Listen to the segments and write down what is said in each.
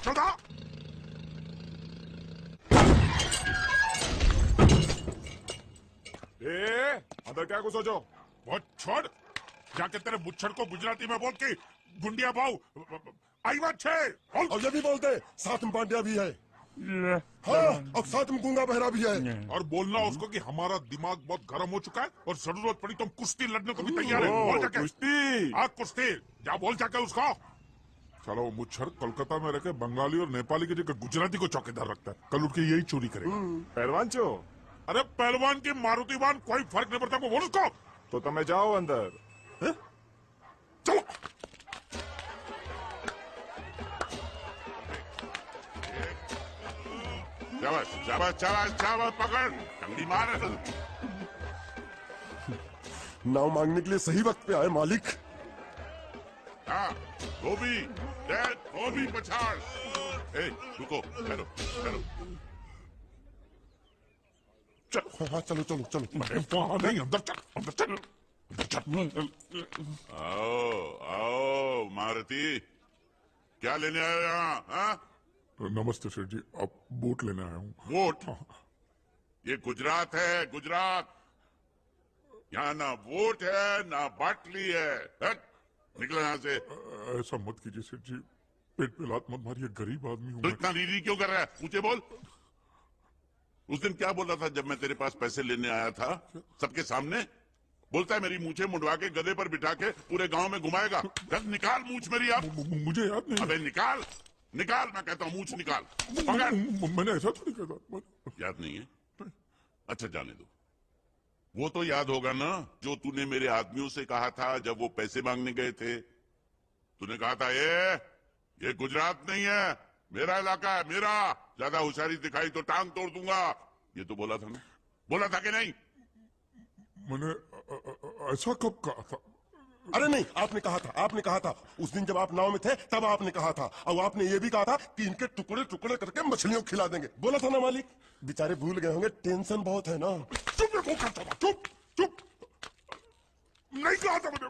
चला। अंदर क्या घुसो जो? बहुत छोड़। जाके तेरे मुच्छर को गुजराती में बोल के गुंडिया भाव आई बात छे। और ये भी बोलते साथ में पांड्या भी है। हाँ, और साथ में गूंगा बहरा भी है। और बोलना उसको कि हमारा दिमाग बहुत गर्म हो चुका है और जरूरत पड़ी तो हम कुश्ती लड़ने को भी तैयार है। बोल जाके कुश्ती। हाँ कुश्ती, जा बोल जाके उसको। चलो वो मुच्छर कोलकाता में रखे बंगाली और नेपाली की जगह गुजराती को चौकीदार रखता है। कल उठ के यही चोरी करेगा। पहलवान चो। अरे पहलवान की मारुति वाहन कोई फर्क नहीं पड़ता। बोल उसको। तो तमे जाओ अंदर। चलो। शाबाश शाबाश शाबाश शाबाश, पकड़ टंगड़ी मार। नाव मांगने के लिए सही वक्त पे आए मालिक। हाँ धोबी धोबी पछाड़। रुको ठहरो ठहरो। चलो हाँ चलो चलो चलो। वहां नहीं, अंदर चल अंदर चल अंदर चल। आओ आओ मारुति, क्या लेने आए हो यहाँ? हाँ? नमस्ते सेठ जी, अब बोट लेने आया हूँ। वोट? ये गुजरात है गुजरात। यहाँ ना वोट है ना बाटली है। हट, निकलो यहाँ से। ऐसा मत कीजिए सेठ जी, पेट पे लात मत मारिए, गरीब आदमी हूँ तो मैं। इतना रीरी क्यों कर रहा है? मुझे बोल। उस दिन क्या बोला था जब मैं तेरे पास पैसे लेने आया था सबके सामने? बोलता है मेरी मूछें मुंडवा के गधे पर बिठा के पूरे गांव में घुमाएगा। जब निकाल मूछ मेरी अब। मुझे याद नहीं। अबे निकाल निकाल, मैं कहता हूँ मूछ निकाल। पकड़। मैंने ऐसा थोड़ी कहा। याद नहीं है? अच्छा जाने दो। वो तो याद होगा ना जो तूने मेरे आदमियों से कहा था जब वो पैसे मांगने गए थे। तूने कहा था ये गुजरात नहीं है, मेरा इलाका है मेरा। ज्यादा होशियारी दिखाई तो टांग तोड़ दूंगा। ये तो बोला था ना? बोला था कि नहीं? मैंने ऐसा कब कहा था? अरे नहीं, आपने कहा था उस दिन जब आप नाव में थे तब आपने कहा था। और आपने ये भी कहा था कि इनके टुकड़े टुकड़े करके मछलियों को खिला देंगे। बोला था ना मालिक? बेचारे भूल गए होंगे, टेंशन बहुत है ना। चुप रखो, करता था। चुप चुप। नहीं कहा था मैंने,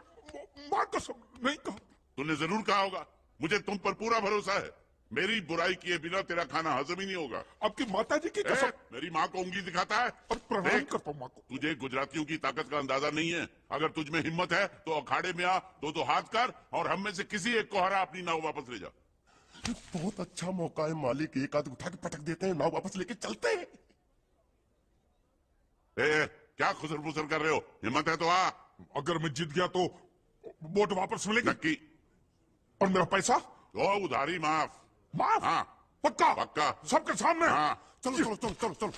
मां कसम नहीं कहा। तूने जरूर कहा होगा। मुझे तुम पर पूरा भरोसा है। मेरी बुराई किए बिना तेरा खाना हजम ही नहीं होगा। आपकी माता जी की कसम। मेरी माँ को उंगली दिखाता है और प्रणाम करता हूँ माँ को। तुझे गुजरातियों की ताकत का अंदाजा नहीं है। अगर तुझ में हिम्मत है तो अखाड़े में आ, दो हाथ कर और हम में से किसी एक को हरा अपनी नाव वापस ले जा। बहुत अच्छा मौका है मालिक, एक आध उठा के पटक देते हैं, नाव वापस लेके चलते हैं। क्या खुसर फुसर कर रहे हो? हिम्मत है तो आ। अगर मैं जीत गया तो बोट वापस मिलेगी? नक्की। और मेरा पैसा? तो उधारी माफ। माफ? हाँ पक्का? पक्का। सबके सामने? हाँ। चलो चलो चलो चलो चलो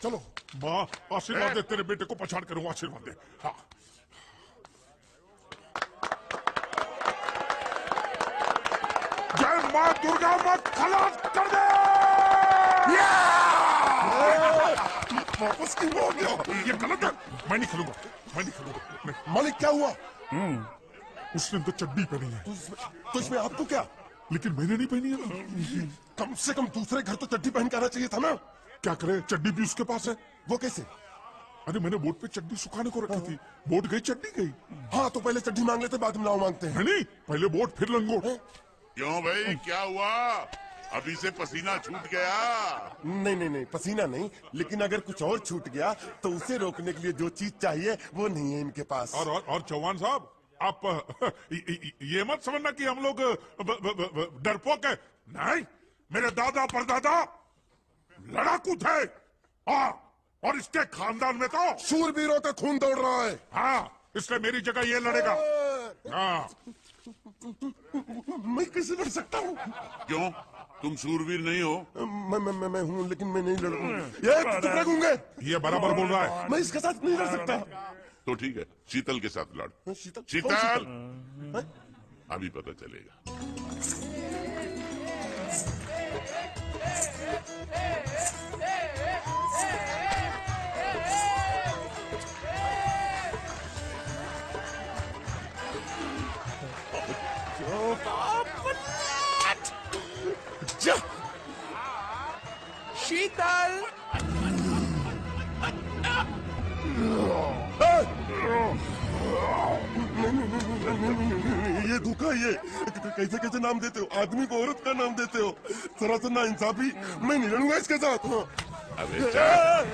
चलो। माँ आशीर्वाद दे, तेरे बेटे को पछाड़ करूँ, आशीर्वाद दे। हाँ। जय माँ दुर्गा, मत खलास कर दे। वापस क्यों हो गया? ये गलत है, मैं नहीं खेलूंगा, मैं नहीं खेलूंगा। मालिक क्या हुआ? उसने तो चड्डी पहनी है। तो इसमें आपको क्या? लेकिन मैंने नहीं पहनी है ना। कम से कम दूसरे घर तो चड्डी पहन के आना चाहिए था ना। क्या करे, चड्डी भी उसके पास है। वो कैसे? अरे मैंने बोट पे चड्डी सुखाने को रखी थी, बोट गई चड्डी गई। हाँ तो पहले चड्डी मांग लेते, बाद में नाव मांगते हैं। नहीं, पहले बोट फिर लंगोट। क्यों भाई क्या हुआ? अभी से पसीना छूट गया? नहीं नहीं नहीं, पसीना नहीं, लेकिन अगर कुछ और छूट गया तो उसे रोकने के लिए जो चीज चाहिए वो नहीं है इनके पास। और चौहान साहब, आप ये मत समझना कि हम लोग डरपोक है। नहीं, मेरे दादा परदादा लड़ाकू थे। हाँ, और इसके खानदान में तो शूरवीरों का खून दौड़ रहा है। हाँ, इसलिए मेरी जगह ये लड़ेगा। हाँ। मैं कैसे लड़ सकता हूँ? क्यों? तुम शूरवीर नहीं हो? मैं हूँ, लेकिन मैं नहीं लड़ूंगा। ये चुप रखूंगे। ये बराबर बोल रहा है। मैं इसके साथ नहीं लड़ सकता। तो ठीक है, शीतल के साथ लड़। शीतल? शीतल अभी पता चलेगा। शीतल। ये धोखा, ये कैसे कैसे नाम देते हो? आदमी को औरत का नाम देते हो, सरासर ना इंसाफी। मैं नहीं लड़ूंगा इसके साथ। अबे चल।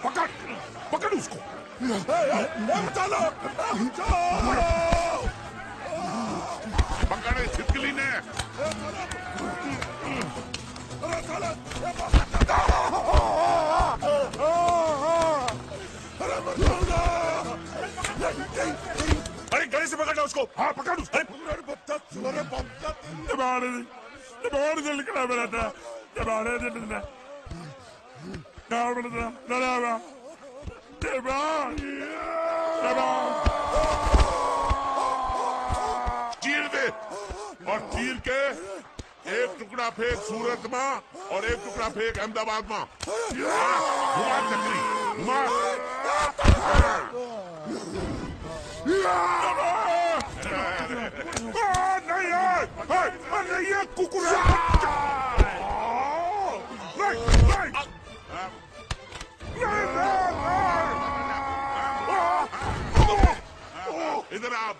पकड़ पकड़ उसको। चलो पकड़े छिपकली ने। अरे गले से पकड़ना उसको। हाँ पकड़ उसको। निकला मेरा था चीर दे और चीर के एक टुकड़ा फेंक सूरत में और एक टुकड़ा फेंक अहमदाबाद में। घुमा चक्री घुमा। नहीं नहीं ये कुकुर है। इधर आप।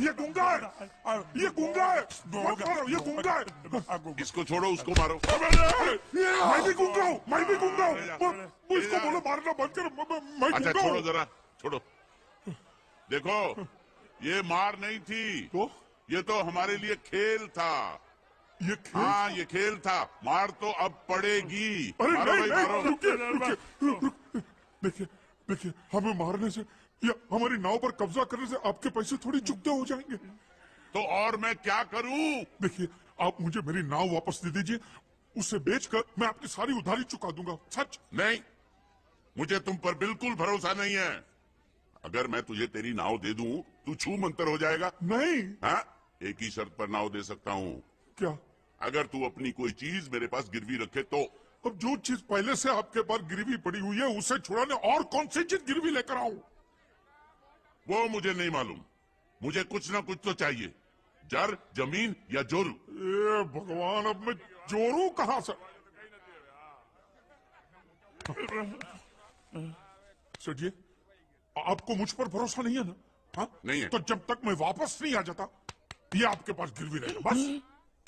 ये गूंगा है, ये गूंगा है, मत मारो, ये गूंगा है। इसको छोड़ो उसको मारो। मैं भी गूंगा हूँ, मैं भी गूंगा हूँ। वो इसको बोलो मारना बंद करो। मैं अच्छा गूंगा छोड़ो हूँ। जरा छोड़ो। देखो ये मार नहीं थी, तो ये तो हमारे लिए खेल था। ये खेल। हाँ ये खेल था। मार तो अब पड़ेगी। अरे मारो नहीं भाई मारो। नहीं, रुकिए रुकिए। देखिए देखिए, हमें मारने से या हमारी नाव पर कब्जा करने से आपके पैसे थोड़ी चुकते हो जाएंगे। तो और मैं क्या करूं? देखिए, आप मुझे मेरी नाव वापस दे दीजिए, उसे बेचकर मैं आपकी सारी उधारी चुका दूंगा। सच। नहीं, मुझे तुम पर बिल्कुल भरोसा नहीं है। अगर मैं तुझे तेरी नाव दे दूं, तू छू मंतर हो जाएगा। नहीं। हाँ, एक ही शर्त पर नाव दे सकता हूँ। क्या? अगर तू अपनी कोई चीज मेरे पास गिरवी रखे तो। अब जो चीज पहले से आपके पास गिरवी पड़ी हुई है उसे छुड़ाने और कौन सी चीज गिरवी लेकर आऊं? वो मुझे नहीं मालूम। मुझे कुछ ना कुछ तो चाहिए। जर, जमीन या जोरू। ए भगवान, अब मैं जोरू कहां से? सर जी, आपको मुझ पर भरोसा नहीं है ना? हाँ? नहीं है। तो जब तक मैं वापस नहीं आ जाता, ये आपके पास गिरवी रहेगा बस।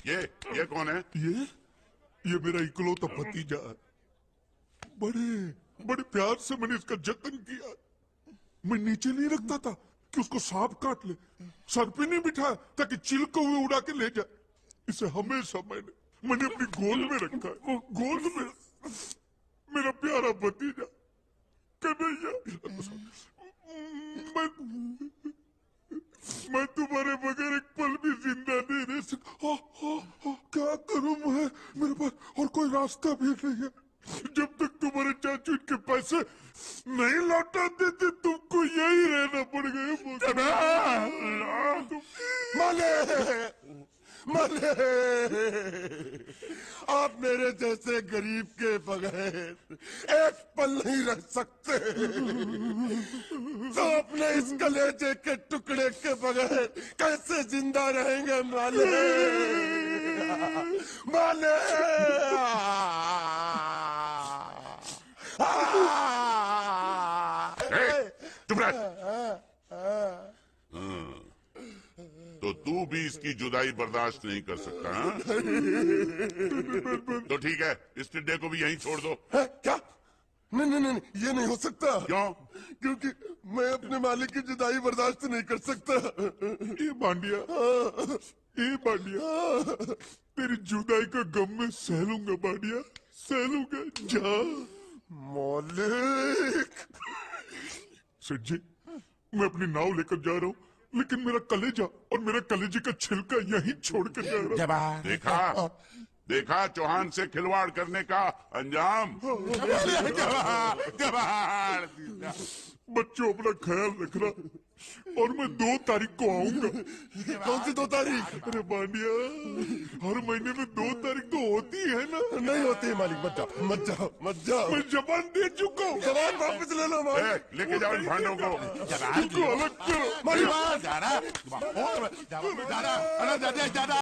ये कौन है? ये मेरा इकलौता भतीजा है। बड़े बड़े प्यार से मैंने इसका जतन किया। मैं नीचे नहीं रखता था कि उसको सांप काट ले, सर पे नहीं बिठाया ताकि चिल को हुए उड़ा के ले जाए। इसे हमेशा मैंने अपनी गोद में रखा है। गोद में मेरा प्यारा भतीजा कन्हैया। मैं तुम्हारे बगैर एक पल भी जिंदा नहीं रह सकता। क्या करूं मैं? मेरे पास और कोई रास्ता भी नहीं है। जब तक तुम्हारे चाचू इनके पैसे नहीं लौटा देते, तुमको यही रहना पड़ेगा। माले माले, आप मेरे जैसे गरीब के बगैर एक पल नहीं रह सकते। तो अपने इस कलेजे के टुकड़े के बगैर कैसे जिंदा रहेंगे माले? माले चुप रह। तो तू भी इसकी जुदाई बर्दाश्त नहीं कर सकता? हाँ? तो ठीक है, इस टिड्डे को भी यहीं छोड़ दो। क्या? नहीं नहीं नहीं, ये नहीं हो सकता। क्यों? क्योंकि मैं अपने मालिक की जुदाई बर्दाश्त नहीं कर सकता। ये बांडिया, तेरी जुदाई का गम में सह लूंगा बांडिया, सह लूंगा। जा मालिक। सेठ जी, मैं अपनी नाव लेकर जा रहा हूँ, लेकिन मेरा कलेजा और मेरा कलेजे का छिलका यहीं छोड़ कर जा रहा हूँ। देखा चौहान से खिलवाड़ करने का अंजाम। बच्चों, अपना ख्याल रखना और मैं 2 तारीख को आऊंगा। कौन सी 2 तारीख? अरे बांडिया, हर महीने में 2 तारीख तो होती है ना। नहीं होती है मालिक, मत जाओ मत जाओ मत जाओ। मैं जबान दे चुका हूँ। जवान वापस ले लो ए, मालिक। लेके जाओ इन भांडों को। इनको अलग करो। मालिक जा रहा